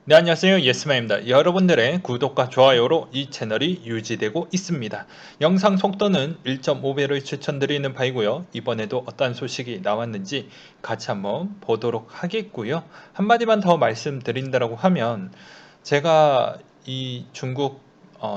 네, 안녕하세요. 예스마입니다. 여러분들의 구독과 좋아요로 이 채널이 유지되고 있습니다. 영상 속도는 1.5배를 추천드리는 바이고요. 이번에도 어떤 소식이 나왔는지 같이 한번 보도록 하겠고요. 한마디만 더 말씀드린다고 하면 제가 이 중국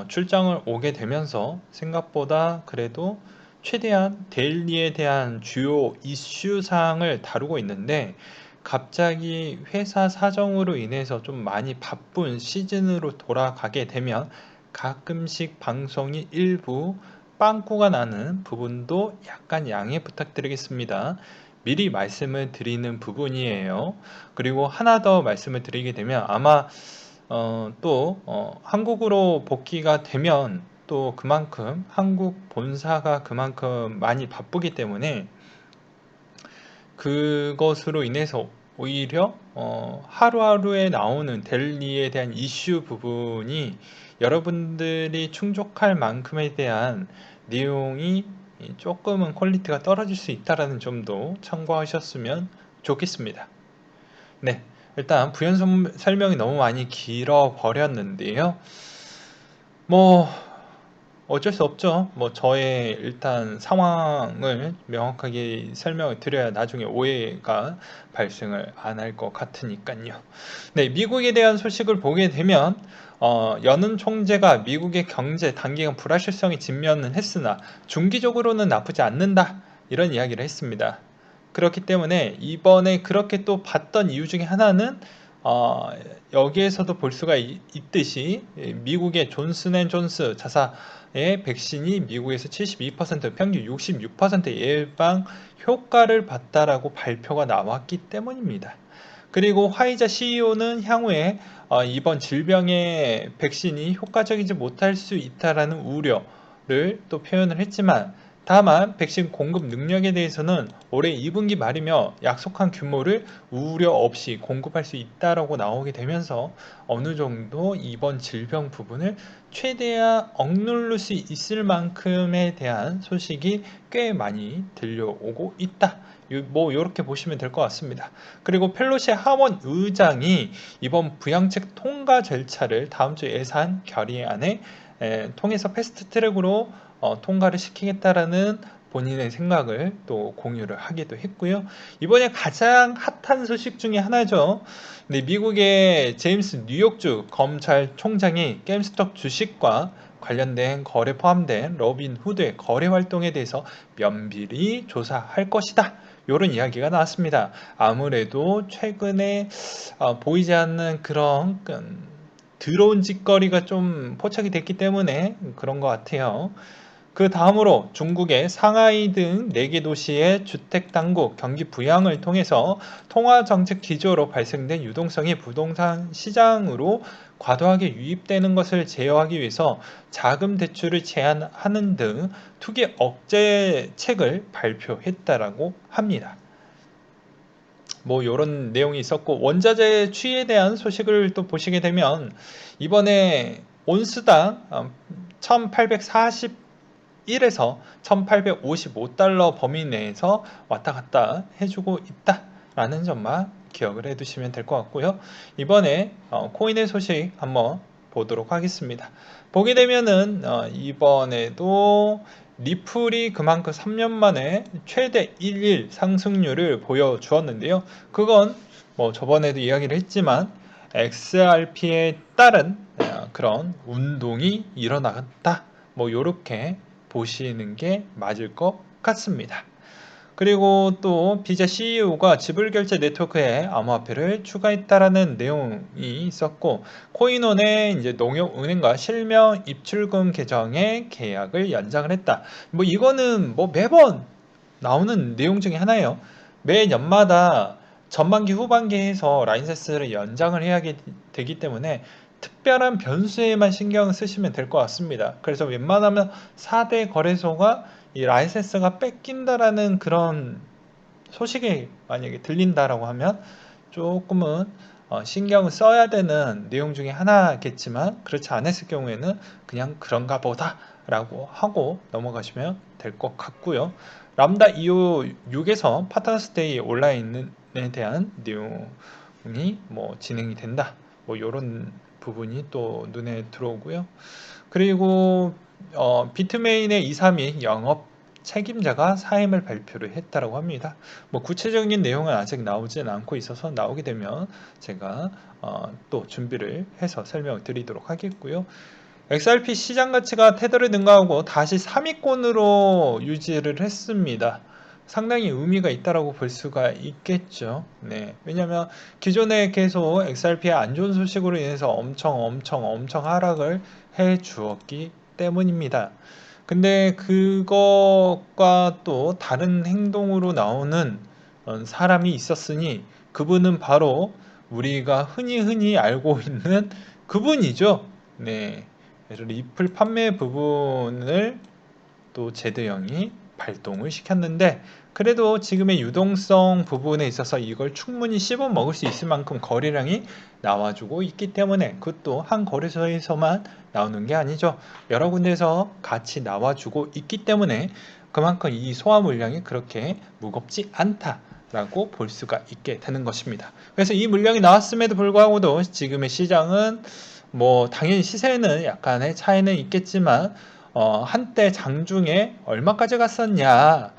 출장을 오게 되면서 생각보다 그래도 최대한 데일리에 대한 주요 이슈 사항을 다루고 있는데 갑자기 회사 사정으로 인해서 좀 많이 바쁜 시즌으로 돌아가게 되면 가끔씩 방송이 일부 빵꾸가 나는 부분도 약간 양해 부탁드리겠습니다. 미리 말씀을 드리는 부분이에요. 그리고 하나 더 말씀을 드리게 되면 아마 또 한국으로 복귀가 되면 또 그만큼 한국 본사가 그만큼 많이 바쁘기 때문에 그것으로 인해서 오히려 하루하루에 나오는 델리에 대한 이슈 부분이 여러분들이 충족할 만큼에 대한 내용이 조금은 퀄리티가 떨어질 수 있다는 점도 참고하셨으면 좋겠습니다. 네, 일단 부연 설명이 너무 많이 길어 버렸는데요. 뭐 어쩔 수 없죠. 뭐 저의 일단 상황을 명확하게 설명을 드려야 나중에 오해가 발생을 안 할 것 같으니까요. 네, 미국에 대한 소식을 보게 되면 연은 총재가 미국의 경제 단기간 불확실성이 직면은 했으나 중기적으로는 나쁘지 않는다 이런 이야기를 했습니다. 그렇기 때문에 이번에 그렇게 또 봤던 이유 중에 하나는 어, 여기에서도 볼 수가 있듯이 미국의 존슨앤존스 자사의 백신이 미국에서 72% 평균 66% 예방 효과를 봤다라고 발표가 나왔기 때문입니다. 그리고 화이자 CEO는 향후에 이번 질병의 백신이 효과적이지 못할 수 있다라는 우려를 또 표현을 했지만 다만 백신 공급 능력에 대해서는 올해 2분기 말이며 약속한 규모를 우려 없이 공급할 수 있다라고 나오게 되면서 어느 정도 이번 질병 부분을 최대한 억누를 수 있을 만큼에 대한 소식이 꽤 많이 들려오고 있다. 뭐 이렇게 보시면 될 것 같습니다. 그리고 펠로시 하원 의장이 이번 부양책 통과 절차를 다음 주 예산 결의안에 통해서 패스트 트랙으로 통과를 시키겠다라는 본인의 생각을 또 공유를 하기도 했고요. 이번에 가장 핫한 소식 중에 하나죠. 네, 미국의 제임스 뉴욕주 검찰총장이 게임스톱 주식과 관련된 거래 포함된 로빈 후드의 거래 활동에 대해서 면밀히 조사할 것이다. 이런 이야기가 나왔습니다. 아무래도 최근에 보이지 않는 그런 더러운 짓거리가 좀 포착이 됐기 때문에 그런 것 같아요. 그 다음으로 중국의 상하이 등 4개 도시의 주택당국 경기 부양을 통해서 통화정책 기조로 발생된 유동성이 부동산 시장으로 과도하게 유입되는 것을 제어하기 위해서 자금 대출을 제한하는 등 투기 억제책을 발표했다라고 합니다. 뭐 이런 내용이 있었고 원자재 추이에 대한 소식을 또 보시게 되면 이번에 온스당 1841에서 1855달러 범위 내에서 왔다 갔다 해주고 있다라는 점만 기억을 해두시면 될 것 같고요. 이번에 코인의 소식 한번 보도록 하겠습니다. 보게 되면은 이번에도 리플이 그만큼 3년 만에 최대 11 상승률을 보여주었는데요. 그건 뭐 저번에도 이야기를 했지만 XRP에 따른 그런 운동이 일어났다. 뭐 이렇게 보시는 게 맞을 것 같습니다. 그리고 또 비자 CEO가 지불결제 네트워크에 암호화폐를 추가했다라는 내용이 있었고 코인원의 이제 농협은행과 실명 입출금 계정의 계약을 연장을 했다. 뭐 이거는 뭐 매번 나오는 내용 중에 하나예요. 매 년마다 전반기 후반기 해서 라이센스를 연장을 해야 되기 때문에 특별한 변수에만 신경을 쓰시면 될 것 같습니다. 그래서 웬만하면 4대 거래소가 이 라이센스가 뺏긴다라는 그런 소식이 만약에 들린다라고 하면 조금은 신경을 써야 되는 내용 중에 하나겠지만 그렇지 않았을 경우에는 그냥 그런가 보다 라고 하고 넘어가시면 될 것 같고요. 람다 256에서 파트너스데이 온라인에 대한 내용이 뭐 진행이 된다. 뭐 이런 부분이 또 눈에 들어오고요. 그리고 비트메인의 232 영업 책임자가 사임을 발표를 했다고 합니다. 뭐 구체적인 내용은 아직 나오진 않고 있어서 나오게 되면 제가 또 준비를 해서 설명을 드리도록 하겠고요. XRP 시장 가치가 테더를 능가하고 다시 3위권으로 유지를 했습니다. 상당히 의미가 있다라고 볼 수가 있겠죠. 네. 왜냐하면 기존에 계속 XRP의 안 좋은 소식으로 인해서 엄청 하락을 해 주었기 때문입니다. 근데 그것과 또 다른 행동으로 나오는 사람이 있었으니 그분은 바로 우리가 흔히 알고 있는 그분이죠. 네. 그래서 리플 판매 부분을 또 제드 형이 발동을 시켰는데 그래도 지금의 유동성 부분에 있어서 이걸 충분히 씹어 먹을 수 있을 만큼 거래량이 나와주고 있기 때문에 그것도 한 거래소에서만 나오는 게 아니죠. 여러 군데에서 같이 나와주고 있기 때문에 그만큼 이 소화 물량이 그렇게 무겁지 않다라고 볼 수가 있게 되는 것입니다. 그래서 이 물량이 나왔음에도 불구하고도 지금의 시장은 뭐 당연히 시세는 약간의 차이는 있겠지만 한때 장중에 얼마까지 갔었냐가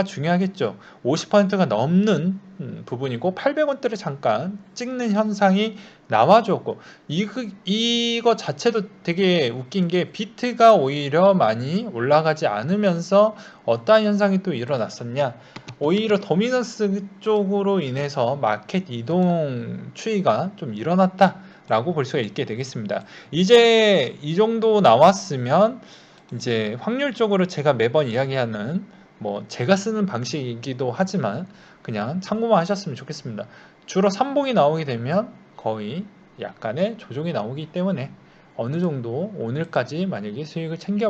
중요하겠죠. 50%가 넘는 부분이고 800원대를 잠깐 찍는 현상이 나와줬고 이거 자체도 되게 웃긴 게 비트가 오히려 많이 올라가지 않으면서 어떠한 현상이 또 일어났었냐. 오히려 도미넌스 쪽으로 인해서 마켓 이동 추이가 좀 일어났다라고 볼 수가 있게 되겠습니다. 이제 이 정도 나왔으면 이제 확률적으로 제가 매번 이야기하는 뭐 제가 쓰는 방식이기도 하지만 그냥 참고만 하셨으면 좋겠습니다. 주로 3봉이 나오게 되면 거의 약간의 조정이 나오기 때문에 어느 정도 오늘까지 만약에 수익을 챙겨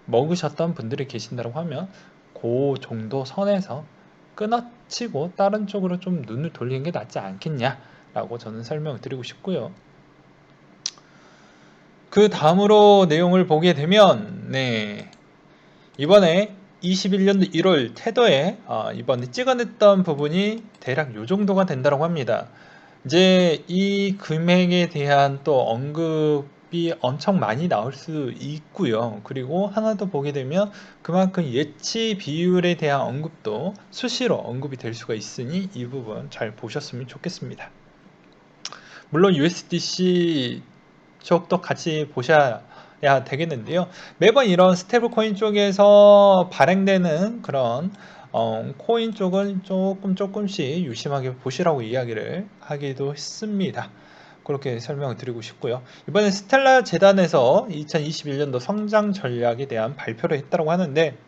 먹으셨던 분들이 계신다고 하면 그 정도 선에서 끊어치고 다른 쪽으로 좀 눈을 돌리는 게 낫지 않겠냐라고 저는 설명을 드리고 싶고요. 그 다음으로 내용을 보게 되면 이번에 21년도 1월 테더에 이번에 찍어냈던 부분이 대략 요 정도가 된다고 합니다. 이제 이 금액에 대한 또 언급이 엄청 많이 나올 수 있고요. 그리고 하나 더 보게 되면 그만큼 예치 비율에 대한 언급도 수시로 언급이 될 수가 있으니 이 부분 잘 보셨으면 좋겠습니다. 물론 USDC 쪽도 같이 보셔야 되겠는데요. 매번 이런 스테이블 코인 쪽에서 발행되는 그런 코인 쪽은 조금씩 유심하게 보시라고 이야기를 하기도 했습니다. 그렇게 설명을 드리고 싶고요. 이번에 스텔라 재단에서 2021년도 성장 전략에 대한 발표를 했다고 하는데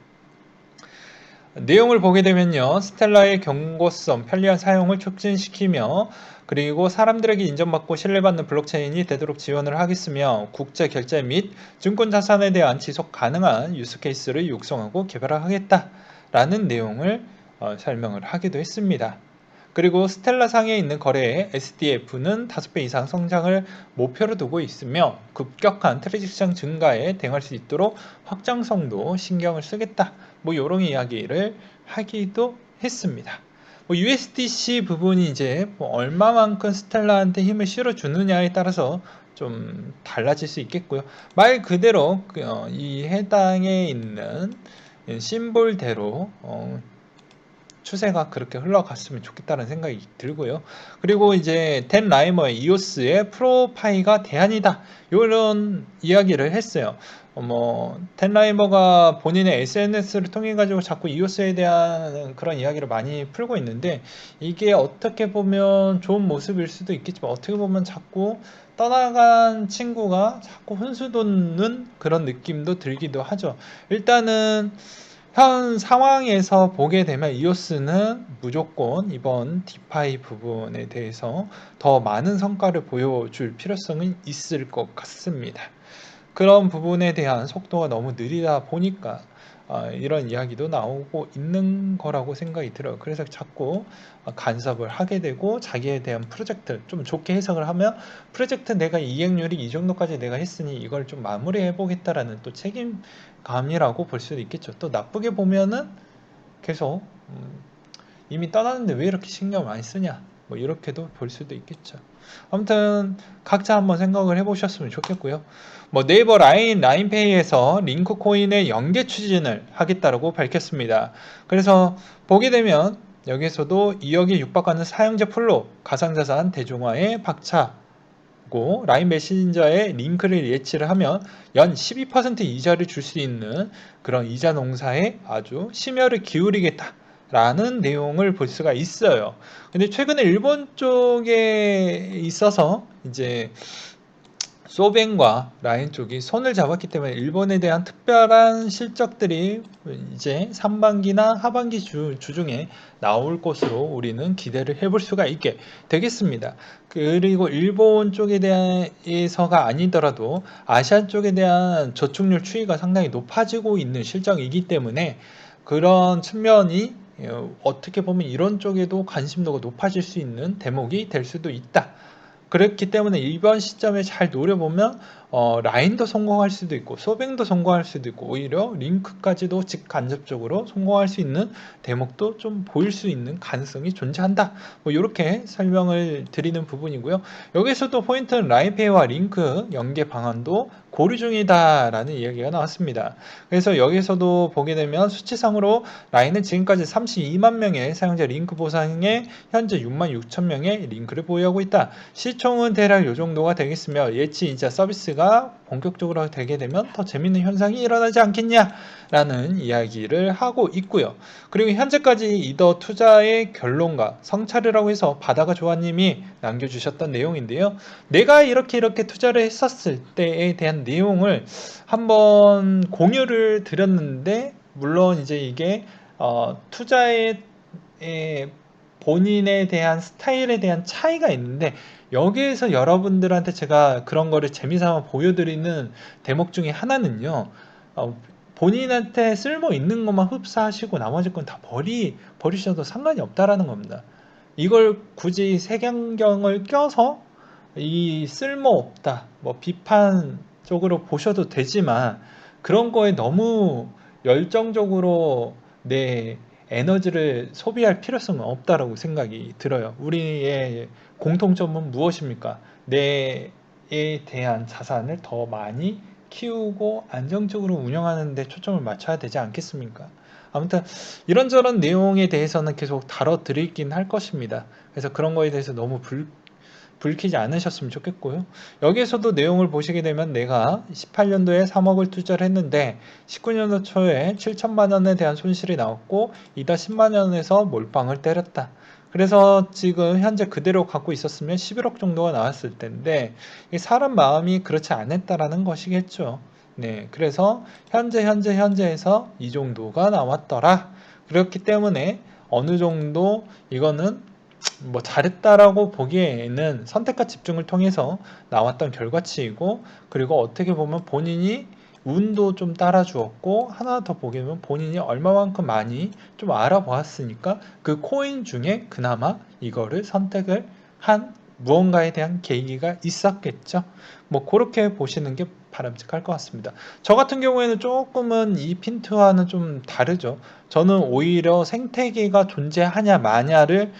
내용을 보게 되면요. 스텔라의 경고성, 편리한 사용을 촉진시키며 그리고 사람들에게 인정받고 신뢰받는 블록체인이 되도록 지원을 하겠으며 국제 결제 및 증권 자산에 대한 지속 가능한 유스케이스를 육성하고 개발하겠다라는 내용을 설명을 하기도 했습니다. 그리고 스텔라 상에 있는 거래의 SDF는 5배 이상 성장을 목표로 두고 있으며 급격한 트랜잭션 증가에 대응할 수 있도록 확장성도 신경을 쓰겠다. 뭐 이런 이야기를 하기도 했습니다. 뭐 USDC 부분이 이제 뭐 얼마만큼 스텔라한테 힘을 실어주느냐에 따라서 좀 달라질 수 있겠고요. 말 그대로 이 해당에 있는 심볼대로 추세가 그렇게 흘러갔으면 좋겠다는 생각이 들고요. 그리고 이제 댄 라이머의 이오스의 프로파이가 대안이다. 이런 이야기를 했어요. 댄 라이머가 본인의 SNS를 통해 가지고 자꾸 이오스에 대한 그런 이야기를 많이 풀고 있는데 이게 어떻게 보면 좋은 모습일 수도 있겠지만 어떻게 보면 자꾸 떠나간 친구가 자꾸 혼수 돋는 그런 느낌도 들기도 하죠. 일단은 현 상황에서 보게 되면 이오스는 무조건 이번 디파이 부분에 대해서 더 많은 성과를 보여줄 필요성은 있을 것 같습니다. 그런 부분에 대한 속도가 너무 느리다 보니까 이런 이야기도 나오고 있는 거라고 생각이 들어요. 그래서 자꾸 간섭을 하게 되고 자기에 대한 프로젝트 좀 좋게 해석을 하면 프로젝트 내가 이행률이 이 정도까지 내가 했으니 이걸 좀 마무리해 보겠다라는 또 책임감이라고 볼 수도 있겠죠. 또 나쁘게 보면은 계속 이미 떠났는데 왜 이렇게 신경을 많이 쓰냐 뭐 이렇게도 볼 수도 있겠죠. 아무튼 각자 한번 생각을 해보셨으면 좋겠고요. 뭐 네이버 라인페이에서 링크 코인의 연계 추진을 하겠다고 밝혔습니다. 그래서 보게 되면 여기서도 2억에 육박하는 사용자 풀로 가상자산 대중화에 박차고 라인 메신저에 링크를 예치를 하면 연 12% 이자를 줄 수 있는 그런 이자 농사에 아주 심혈을 기울이겠다 라는 내용을 볼 수가 있어요. 근데 최근에 일본 쪽에 있어서 이제 소뱅과 라인 쪽이 손을 잡았기 때문에 일본에 대한 특별한 실적들이 이제 상반기나 하반기 주 중에 나올 것으로 우리는 기대를 해볼 수가 있게 되겠습니다. 그리고 일본 쪽에 대해서가 아니더라도 아시안 쪽에 대한 저축률 추이가 상당히 높아지고 있는 실정이기 때문에 그런 측면이 어떻게 보면 이런 쪽에도 관심도가 높아질 수 있는 대목이 될 수도 있다. 그렇기 때문에 이번 시점에 잘 노려보면 라인도 성공할 수도 있고 소뱅도 성공할 수도 있고 오히려 링크까지도 직간접적으로 성공할 수 있는 대목도 좀 보일 수 있는 가능성이 존재한다. 뭐 이렇게 설명을 드리는 부분이고요. 여기서도 포인트는 라인페이와 링크 연계 방안도 고려 중이다라는 이야기가 나왔습니다. 그래서 여기서도 보게 되면 수치상으로 라인은 지금까지 32만 명의 사용자 링크 보상에 현재 6만 6천 명의 링크를 보유하고 있다. 시총은 대략 이 정도가 되겠으며 예치이자 서비스가 본격적으로 되게 되면 더 재밌는 현상이 일어나지 않겠냐라는 이야기를 하고 있고요. 그리고 현재까지 이더 투자의 결론과 성찰이라고 해서 바다가 조아님이 남겨주셨던 내용인데요. 내가 이렇게 투자를 했었을 때에 대한 내용을 한번 공유를 드렸는데 물론 이제 이게 투자의 본인에 대한 스타일에 대한 차이가 있는데 여기에서 여러분들한테 제가 그런 거를 재미삼아 보여드리는 대목 중에 하나는요. 본인한테 쓸모 있는 것만 흡수하시고 나머지 건 다 버리셔도 상관이 없다라는 겁니다. 이걸 굳이 색안경을 껴서 이 쓸모없다, 뭐 비판적으로 보셔도 되지만 그런 거에 너무 열정적으로 내 에너지를 소비할 필요성은 없다라고 생각이 들어요. 우리의 공통점은 무엇입니까? 내에 대한 자산을 더 많이 키우고 안정적으로 운영하는 데 초점을 맞춰야 되지 않겠습니까? 아무튼 이런저런 내용에 대해서는 계속 다뤄드리긴 할 것입니다. 그래서 그런 거에 대해서 너무 불키지 않으셨으면 좋겠고요. 여기에서도 내용을 보시게 되면 내가 18년도에 3억을 투자를 했는데 19년도 초에 7천만 원에 대한 손실이 나왔고 이다 10만 원에서 몰빵을 때렸다. 그래서 지금 현재 그대로 갖고 있었으면 11억 정도가 나왔을 텐데 사람 마음이 그렇지 않았다라는 것이겠죠. 네, 그래서 현재에서 이 정도가 나왔더라. 그렇기 때문에 어느 정도 이거는 뭐 잘했다라고 보기에는 선택과 집중을 통해서 나왔던 결과치이고 그리고 어떻게 보면 본인이 운도 좀 따라주었고 하나 더 보게 되면 본인이 얼마만큼 많이 좀 알아보았으니까 그 코인 중에 그나마 이거를 선택을 한 무언가에 대한 계기가 있었겠죠. 뭐 그렇게 보시는 게 바람직할 것 같습니다. 저 같은 경우에는 조금은 이 핀트와는 좀 다르죠. 저는 오히려 생태계가 존재하냐 마냐를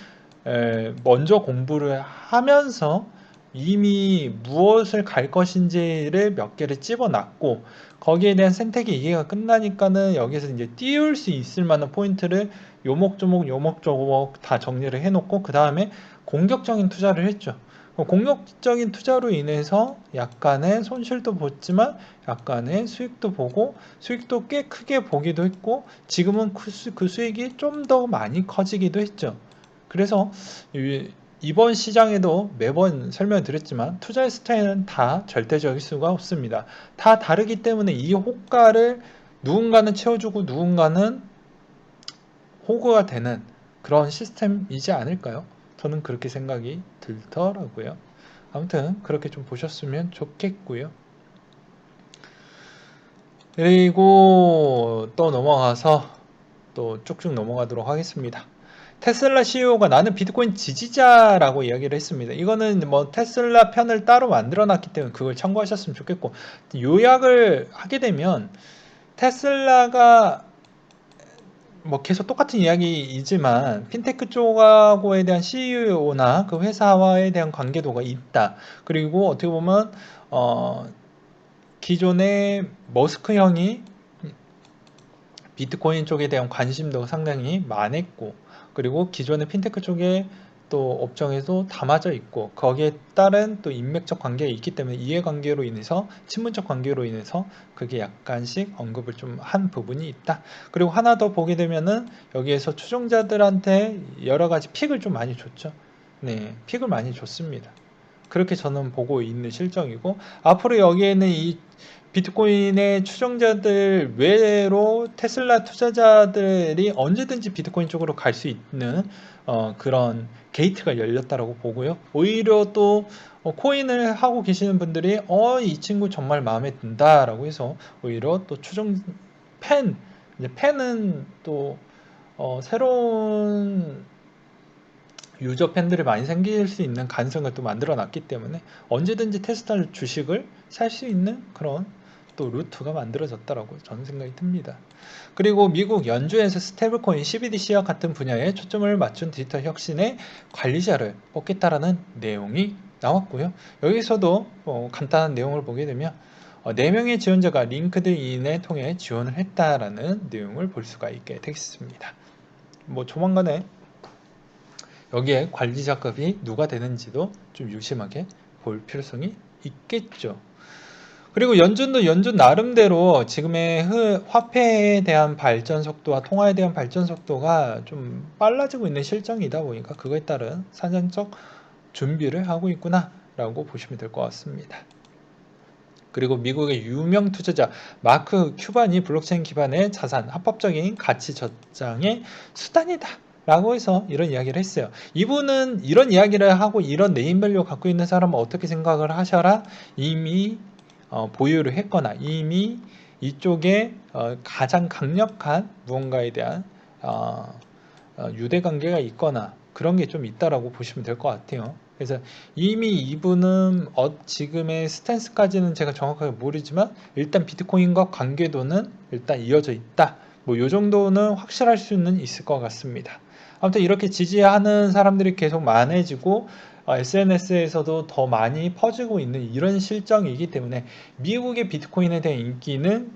먼저 공부를 하면서 이미 무엇을 갈 것인지를 몇 개를 집어놨고 거기에 대한 생태계 이해가 끝나니까는 여기서 이제 띄울 수 있을 만한 포인트를 요목조목 다 정리를 해놓고 그 다음에 공격적인 투자를 했죠. 공격적인 투자로 인해서 약간의 손실도 봤지만 약간의 수익도 보고 수익도 꽤 크게 보기도 했고 지금은 그 수익이 좀 더 많이 커지기도 했죠. 그래서 이번 시장에도 매번 설명드렸지만 투자의 스타일은 다 절대적일 수가 없습니다. 다 다르기 때문에 이 호가를 누군가는 채워주고 누군가는 호구가 되는 그런 시스템이지 않을까요? 저는 그렇게 생각이 들더라고요. 아무튼 그렇게 좀 보셨으면 좋겠고요. 그리고 또 넘어가서 또 쭉쭉 넘어가도록 하겠습니다. 테슬라 CEO가 나는 비트코인 지지자라고 이야기를 했습니다. 이거는 뭐 테슬라 편을 따로 만들어 놨기 때문에 그걸 참고하셨으면 좋겠고 요약을 하게 되면 테슬라가 뭐 계속 똑같은 이야기이지만 핀테크 쪽하고에 대한 CEO나 그 회사와에 대한 관계도가 있다. 그리고 어떻게 보면 기존의 머스크 형이 비트코인 쪽에 대한 관심도가 상당히 많았고, 그리고 기존의 핀테크 쪽에 또 업종에도 담아져 있고, 거기에 따른 또 인맥적 관계가 있기 때문에 이해관계로 인해서, 친문적 관계로 인해서 그게 약간씩 언급을 좀 한 부분이 있다. 그리고 하나 더 보게 되면은 여기에서 추종자들한테 여러 가지 픽을 좀 많이 줬죠. 네, 픽을 많이 줬습니다. 그렇게 저는 보고 있는 실정이고, 앞으로 여기에는 이 비트코인의 추종자들 외로 테슬라 투자자들이 언제든지 비트코인 쪽으로 갈 수 있는 그런 게이트가 열렸다라고 보고요. 오히려 또 코인을 하고 계시는 분들이 이 친구 정말 마음에 든다라고 해서 오히려 또 이제 팬은 또 새로운 유저 팬들이 많이 생길 수 있는 가능성을 또 만들어 놨기 때문에 언제든지 테슬라 주식을 살 수 있는 그런 또 루트가 만들어졌다라고 저는 생각이 듭니다. 그리고 미국 연주에서 스테이블코인 CBDC와 같은 분야에 초점을 맞춘 디지털 혁신의 관리자를 뽑겠다라는 내용이 나왔고요. 여기서도 간단한 내용을 보게 되면 4명의 지원자가 링크드인을 통해 지원을 했다라는 내용을 볼 수가 있게 되겠습니다. 뭐 조만간에 여기에 관리자급이 누가 되는지도 좀 유심하게 볼 필요성이 있겠죠. 그리고 연준도 연준 나름대로 지금의 화폐에 대한 발전 속도와 통화에 대한 발전 속도가 좀 빨라지고 있는 실정이다 보니까 그거에 따른 사전적 준비를 하고 있구나 라고 보시면 될 것 같습니다. 그리고 미국의 유명 투자자 마크 큐반이 블록체인 기반의 자산 합법적인 가치 저장의 수단이다 라고 해서 이런 이야기를 했어요. 이분은 이런 이야기를 하고 이런 네임밸류 갖고 있는 사람은 어떻게 생각을 하셔라? 이미 보유를 했거나 이미 이쪽에 가장 강력한 무언가에 대한 유대관계가 있거나 그런 게 좀 있다라고 보시면 될 것 같아요. 그래서 이미 이분은 지금의 스탠스까지는 제가 정확하게 모르지만 일단 비트코인과 관계도는 일단 이어져 있다. 뭐 요 정도는 확실할 수는 있을 것 같습니다. 아무튼 이렇게 지지하는 사람들이 계속 많아지고 SNS에서도 더 많이 퍼지고 있는 이런 실정이기 때문에 미국의 비트코인에 대한 인기는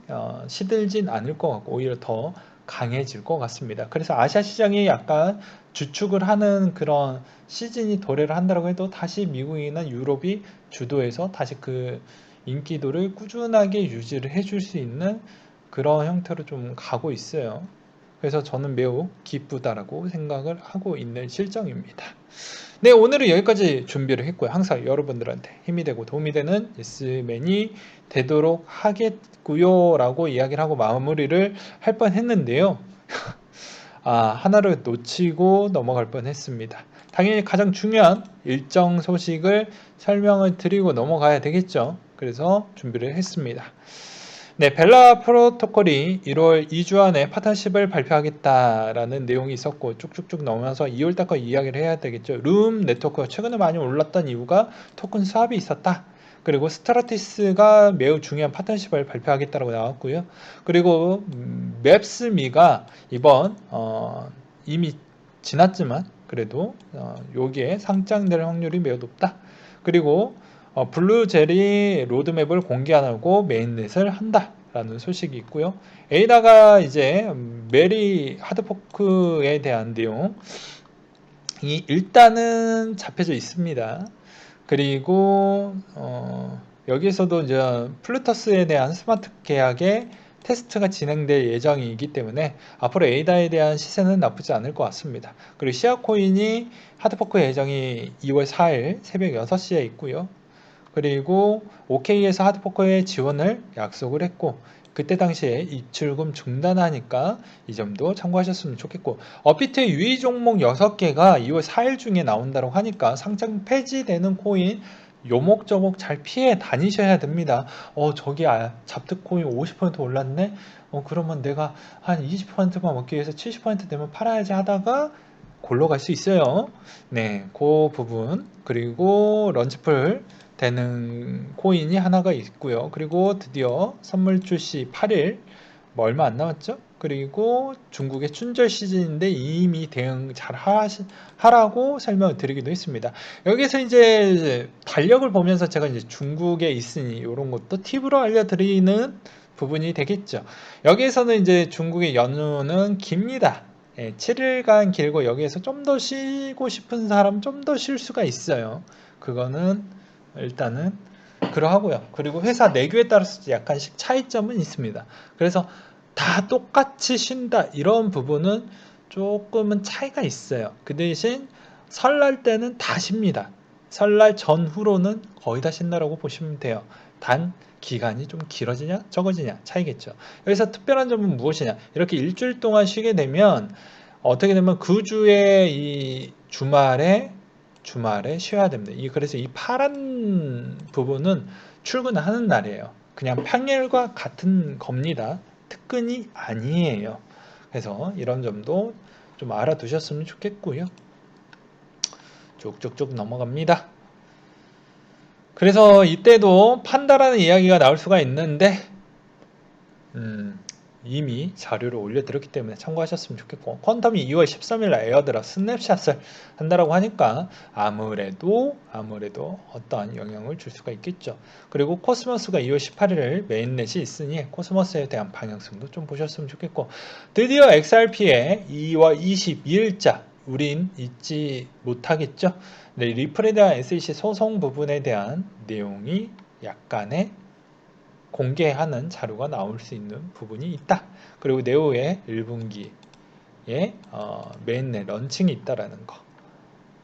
시들진 않을 것 같고 오히려 더 강해질 것 같습니다. 그래서 아시아 시장이 약간 주축을 하는 그런 시즌이 도래를 한다고 해도 다시 미국이나 유럽이 주도해서 다시 그 인기도를 꾸준하게 유지를 해줄 수 있는 그런 형태로 좀 가고 있어요. 그래서 저는 매우 기쁘다라고 생각을 하고 있는 실정입니다. 네, 오늘은 여기까지 준비를 했고요. 항상 여러분들한테 힘이 되고 도움이 되는 예스맨이 되도록 하겠고요 라고 이야기를 하고 마무리를 할 뻔했는데요. 하나를 놓치고 넘어갈 뻔했습니다. 당연히 가장 중요한 일정 소식을 설명을 드리고 넘어가야 되겠죠. 그래서 준비를 했습니다. 네, 벨라 프로토콜이 1월 2주 안에 파트너십을 발표하겠다라는 내용이 있었고 쭉쭉쭉 넘어서 2월 달까지 이야기를 해야 되겠죠. 룸 네트워크가 최근에 많이 올랐던 이유가 토큰 수합이 있었다. 그리고 스트라티스가 매우 중요한 파트너십을 발표하겠다고 나왔고요. 그리고 맵스미가 이번 이미 지났지만 그래도 여기에 상장될 확률이 매우 높다. 그리고 블루제리 로드맵을 공개 안 하고 메인넷을 한다라는 소식이 있고요. 에이다가 이제 메리 하드포크에 대한 내용이 일단은 잡혀져 있습니다. 그리고 여기에서도 이제 플루터스에 대한 스마트 계약의 테스트가 진행될 예정이기 때문에 앞으로 에이다에 대한 시세는 나쁘지 않을 것 같습니다. 그리고 시아코인이 하드포크 예정이 2월 4일 새벽 6시에 있고요. 그리고 OK에서 하드포크의 지원을 약속을 했고 그때 당시에 입출금 중단하니까 이 점도 참고하셨으면 좋겠고 업비트의 유의 종목 6개가 2월 4일 중에 나온다고 하니까 상장 폐지되는 코인 요목저목 잘 피해 다니셔야 됩니다. 저기 잡트코인 50% 올랐네? 그러면 내가 한 20%만 먹기 위해서 70% 되면 팔아야지 하다가 골로 갈 수 있어요. 네, 그 부분. 그리고 런치풀 되는 코인이 하나가 있고요. 그리고 드디어 선물 출시 8일, 뭐 얼마 안 남았죠? 그리고 중국의 춘절 시즌인데 이미 대응 잘 하라고 설명을 드리기도 했습니다. 여기서 이제 달력을 보면서 제가 이제 중국에 있으니 이런 것도 팁으로 알려드리는 부분이 되겠죠. 여기에서는 이제 중국의 연휴는 깁니다. 7일간 길고 여기에서 좀 더 쉬고 싶은 사람 좀 더 쉴 수가 있어요. 그거는 일단은 그러하고요. 그리고 회사 내규에 따라서 약간씩 차이점은 있습니다. 그래서 다 똑같이 쉰다 이런 부분은 조금은 차이가 있어요. 그 대신 설날 때는 다 쉽니다. 설날 전후로는 거의 다 쉰다라고 보시면 돼요. 단 기간이 좀 길어지냐 적어지냐 차이겠죠. 여기서 특별한 점은 무엇이냐, 이렇게 일주일 동안 쉬게 되면 어떻게 되면 그 주의 이 주말에 쉬어야 됩니다. 그래서 이 파란 부분은 출근하는 날이에요. 그냥 평일과 같은 겁니다. 특근이 아니에요. 그래서 이런 점도 좀 알아두셨으면 좋겠고요. 쭉쭉쭉 넘어갑니다. 그래서 이때도 판다라는 이야기가 나올 수가 있는데 이미 자료를 올려드렸기 때문에 참고하셨으면 좋겠고, 퀀텀이 2월 13일 에어드랍 스냅샷을 한다라고 하니까 아무래도 어떠한 영향을 줄 수가 있겠죠. 그리고 코스모스가 2월 18일 메인넷이 있으니 코스모스에 대한 방향성도 좀 보셨으면 좋겠고, 드디어 XRP의 2월 22일자 우린 잊지 못하겠죠. 네, 리플에 대한 SEC 소송 부분에 대한 내용이 약간의 공개하는 자료가 나올 수 있는 부분이 있다. 그리고 네오의 1분기에 메인넷 런칭이 있다라는 거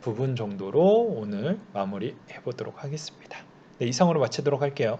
부분 정도로 오늘 마무리 해보도록 하겠습니다. 네, 이상으로 마치도록 할게요.